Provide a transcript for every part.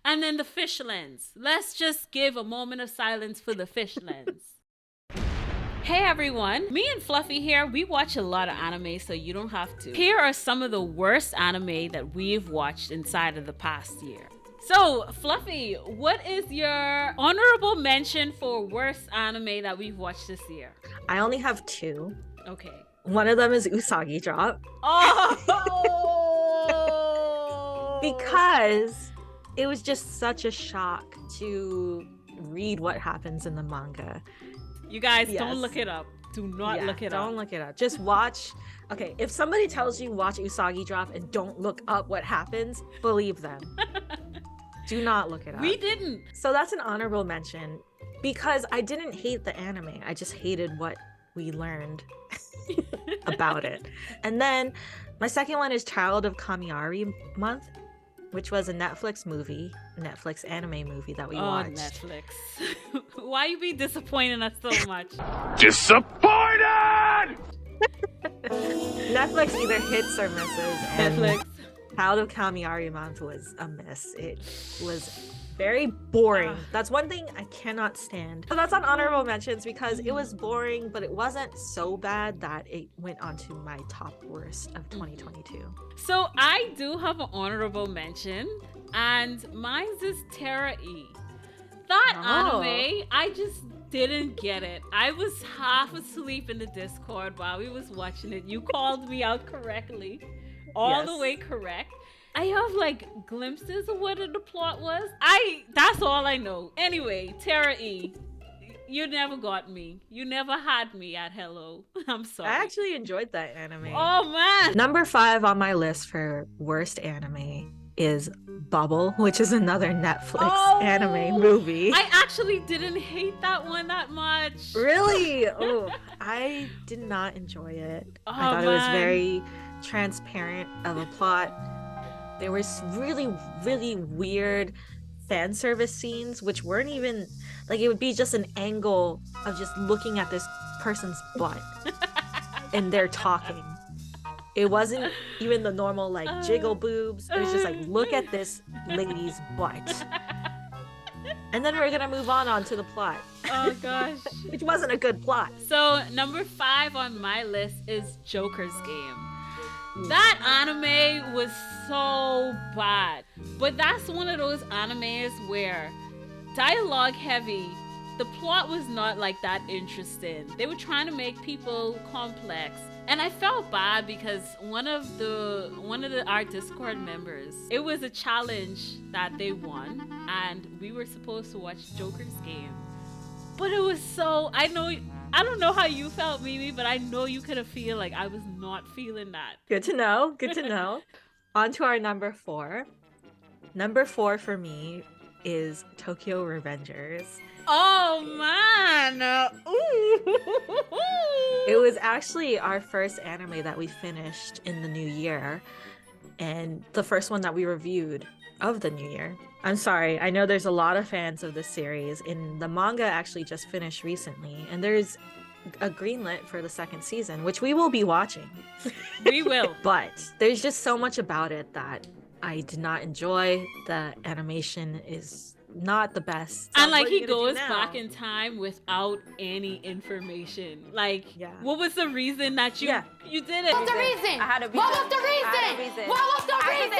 And then the fish lens. Let's just give a moment of silence for the fish lens. Hey everyone, me and Fluffy here, we watch a lot of anime so you don't have to. Here are some of the worst anime that we've watched inside of the past year. So, Fluffy, what is your honorable mention for worst anime that we've watched this year? I only have 2. Okay. One of them is Usagi Drop. Oh! Because it was just such a shock to read what happens in the manga. You guys, don't look it up. Do not look it up. Don't look it up. Just watch. Okay, if somebody tells you watch Usagi Drop and don't look up what happens, believe them. Do not look it up. We didn't. So that's an honorable mention because I didn't hate the anime. I just hated what we learned about it. And then my second one is Child of Kamiari Month, which was a Netflix anime movie that we watched. Netflix. Why you be disappointing us so much? Disappointed! Netflix either hits or misses. And Netflix. Child of Kamiari Month was a miss. It was very boring. That's one thing I cannot stand. So that's on honorable mentions because it was boring, but it wasn't so bad that it went onto my top worst of 2022. So I do have an honorable mention, and mine is Terra E. That anime, I just didn't get it. I was half asleep in the Discord while we was watching it. You called me out correctly. All the way correct. I have like glimpses of what the plot was. That's all I know. Anyway, Terra E, you never got me. You never had me at hello. I'm sorry. I actually enjoyed that anime. Oh man. Number 5 on my list for worst anime is Bubble, which is another Netflix anime movie. I actually didn't hate that one that much. Really? Oh, I did not enjoy it. I thought it was very transparent of a plot. There was really, really weird fan service scenes, which weren't even like, it would be just an angle of just looking at this person's butt and they're talking. It wasn't even the normal like jiggle boobs. It was just like, look at this lady's butt. And then we're gonna move on to the plot. Oh gosh. Which wasn't a good plot. So number 5 on my list is Joker's Game. That anime was so bad. But that's one of those animes where dialogue heavy, the plot was not like that interesting. They were trying to make people complex. And I felt bad because one of our Discord members, it was a challenge that they won and we were supposed to watch Joker's Game. But it was so, I don't know how you felt, Mimi, but I know you could have feel like I was not feeling that. Good to know. Good to know. On to our number 4. Number 4 for me is Tokyo Revengers. Oh man! It was actually our first anime that we finished in the new year, and the first one that we reviewed of the new year. I'm sorry, I know there's a lot of fans of this series, and the manga actually just finished recently, and there's a greenlit for the 2nd season, which we will be watching. We will. But there's just so much about it that I did not enjoy. The animation is not the best. And like he goes back in time without any information. Like, what was the reason that you did it? What was the reason? I had a reason. What was the reason? What was the reason?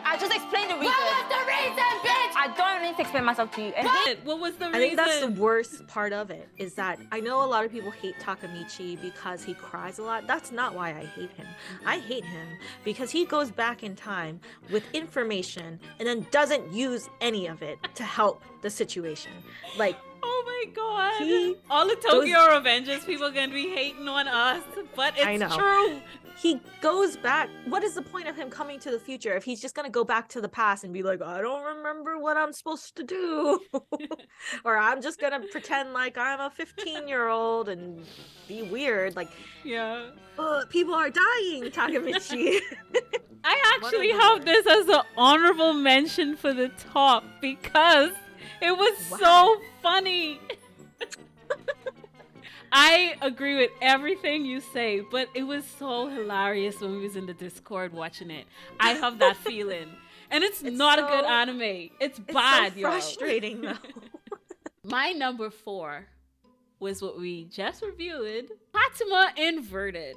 I just explained the reason. What was the reason, bitch? I don't need to explain myself to you. And what was the reason? I think that's the worst part of it, is that I know a lot of people hate Takamichi because he cries a lot. That's not why I hate him. I hate him because he goes back in time with information and then doesn't use any of it to help the situation. Like, oh my god, all the Tokyo Revengers people gonna be hating on us, but it's true. He goes back. What is the point of him coming to the future if he's just gonna go back to the past and be like, I don't remember what I'm supposed to do? Or I'm just gonna pretend like I'm a 15-year-old and be weird. Like, people are dying, Takamichi. I actually have this as an honorable mention for the top because it was so funny. I agree with everything you say, but it was so hilarious when we was in the Discord watching it. I have that feeling. And it's not a good anime. It's bad, so frustrating, though. My number 4 was what we just reviewed, Fatima Inverted.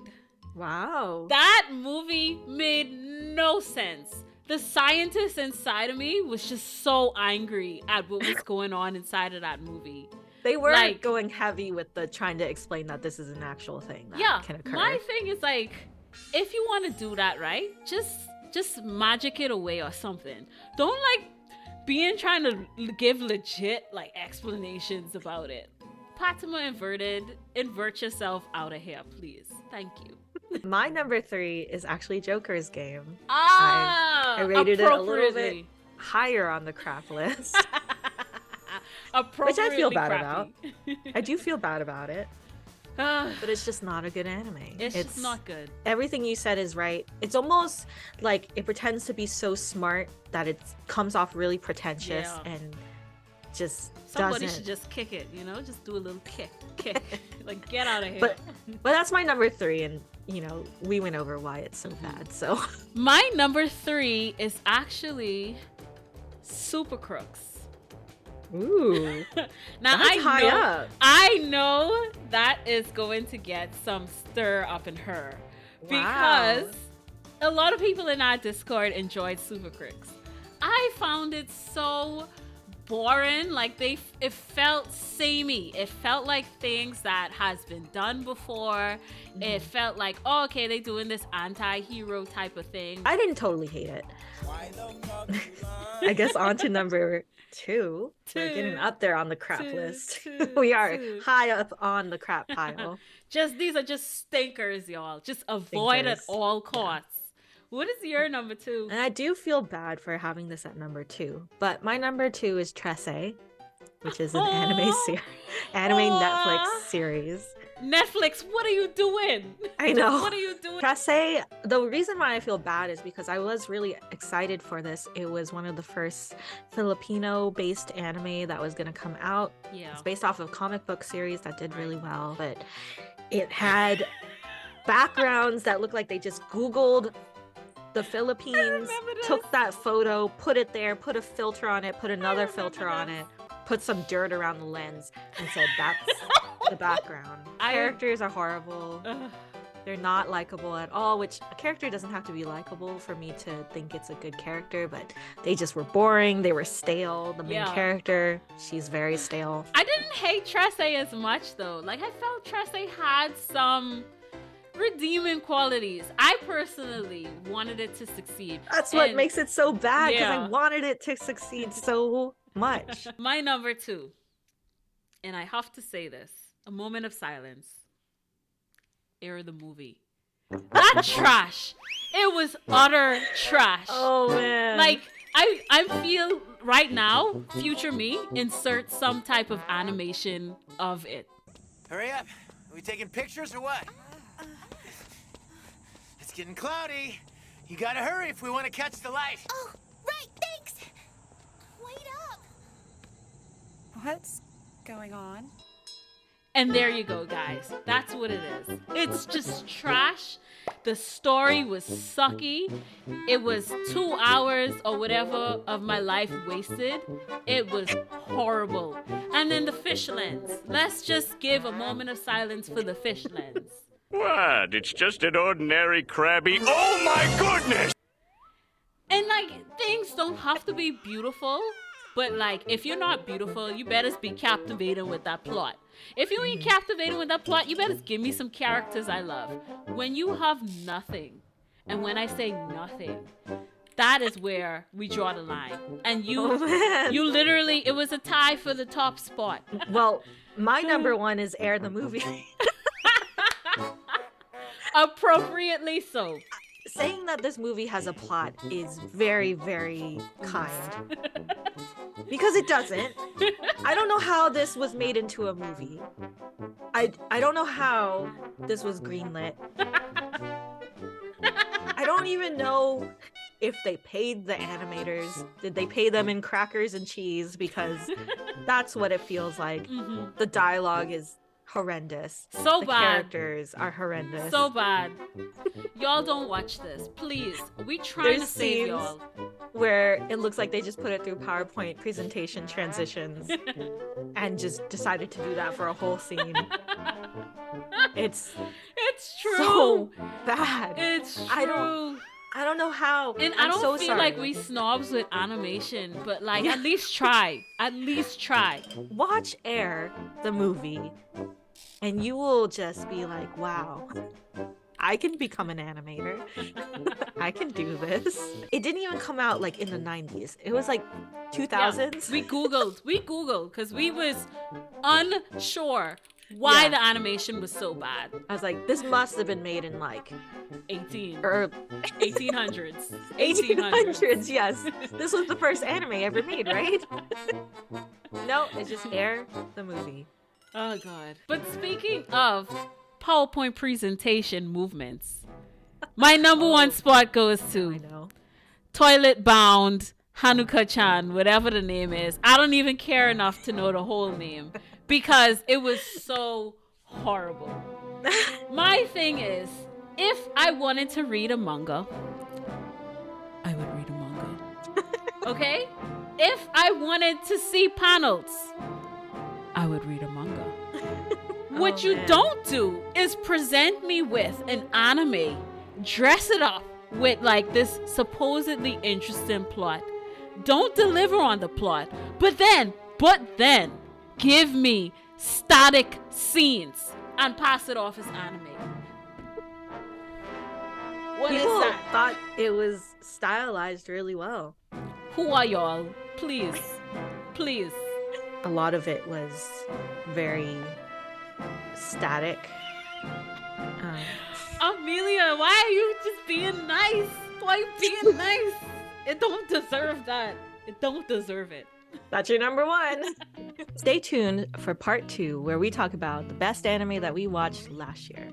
Wow. That movie made no sense. The scientist inside of me was just so angry at what was going on inside of that movie. They were like, going heavy with the trying to explain that this is an actual thing that can occur. My thing is like, if you want to do that, right, just magic it away or something. Don't like trying to give legit like explanations about it. Fatima Inverted, invert yourself out of here, please. Thank you. My number 3 is actually Joker's Game. I rated it a little bit higher on the crap list. Which I feel bad about. I do feel bad about it. But it's just not a good anime. It's just not good. Everything you said is right. It's almost like it pretends to be so smart that it comes off really pretentious and just Somebody doesn't. should just kick it, you know? Just do a little kick. Like, get out of here. But that's my number 3, and, you know, we went over why it's so bad, so. My number 3 is actually Super Crooks. Ooh. Now, that's high up. I know that is going to get some stir up in her. Because a lot of people in our Discord enjoyed Super Crooks. I found it so boring. Like it felt samey. It felt like things that has been done before. It felt like, oh, okay, they doing this anti-hero type of thing. I didn't totally hate it. I guess on to number 2. We're getting up there on the crap list. We are high up on the crap pile. These are just stinkers, y'all. Just avoid at all costs. What is your number 2? And I do feel bad for having this at number 2, but my number 2 is Tresse, which is an anime Netflix series. Netflix, what are you doing? I know. What are you doing? Tresse, the reason why I feel bad is because I was really excited for this. It was one of the first Filipino-based anime that was going to come out. Yeah. It's based off of a comic book series that did really well, but it had backgrounds that looked like they just Googled the Philippines, took that photo, put it there, put a filter on it, put another filter on it, put some dirt around the lens, and said that's the background. Characters are horrible. They're not likable at all, which a character doesn't have to be likable for me to think it's a good character, but they just were boring. They were stale. The main character, she's very stale. I didn't hate Tresse as much, though. Like, I felt Tresse had some redeeming qualities. I personally wanted it to succeed. That's what makes it so bad, because I wanted it to succeed so much. My number 2, and I have to say this, a moment of silence. Air the movie. That trash. It was utter trash. Oh man. Like, I feel right now, future me, insert some type of animation of it. Hurry up. Are we taking pictures or what? It's getting cloudy. You gotta hurry if we want to catch the light. Oh, right, thanks. Wait up. What's going on? And there you go, guys. That's what it is. It's just trash. The story was sucky. It was 2 hours or whatever of my life wasted. It was horrible. And then the fish lens. Let's just give a moment of silence for the fish lens. What? It's just an ordinary crabby. Oh my goodness! And like, things don't have to be beautiful. But like, if you're not beautiful, you better be captivated with that plot. If you ain't captivated with that plot, you better give me some characters I love. When you have nothing, and when I say nothing, that is where we draw the line. And you literally, it was a tie for the top spot. Well, my number 1 is Air the movie. Appropriately so. Saying that this movie has a plot is very, very kind. Because it doesn't. I don't know how this was made into a movie. I don't know how this was greenlit. I don't even know if they paid the animators. Did they pay them in crackers and cheese? Because that's what it feels like. Mm-hmm. The dialogue is horrendous. So the bad. Characters are horrendous. So bad. Y'all don't watch this, please. We trying to save y'all. where it looks like they just put it through PowerPoint presentation transitions and just decided to do that for a whole scene. It's true. so bad. It's true. I don't know how. And I'm I don't so feel sorry. like we snobs with animation, but like at least try. At least try. Watch Air, the movie, and you will just be like, wow, I can become an animator. I can do this. It didn't even come out like in the 90s. It was like 2000s. Yeah, we googled because we was unsure why the animation was so bad. I was like, this must have been made in like 1800s. 1800s, yes. This was the first anime ever made, right? No, it's just Air, the movie. Oh god. But speaking of PowerPoint presentation movements, my number one spot goes to I know. Toilet Bound Hanuka-chan, whatever the name is. I don't even care enough to know the whole name because it was so horrible. My thing is, if I wanted to read a manga, I would read a manga. Okay? If I wanted to see panels, I would read a manga. What you don't do is present me with an anime, dress it up with like this supposedly interesting plot. Don't deliver on the plot, but then give me static scenes and pass it off as anime. What is People that? thought it was stylized really well. Who are y'all? Please. Please. A lot of it was very static. Amelia, why are you just being nice? Why you being nice? It don't deserve that. It don't deserve it. That's your number one. Stay tuned for part 2, where we talk about the best anime that we watched last year.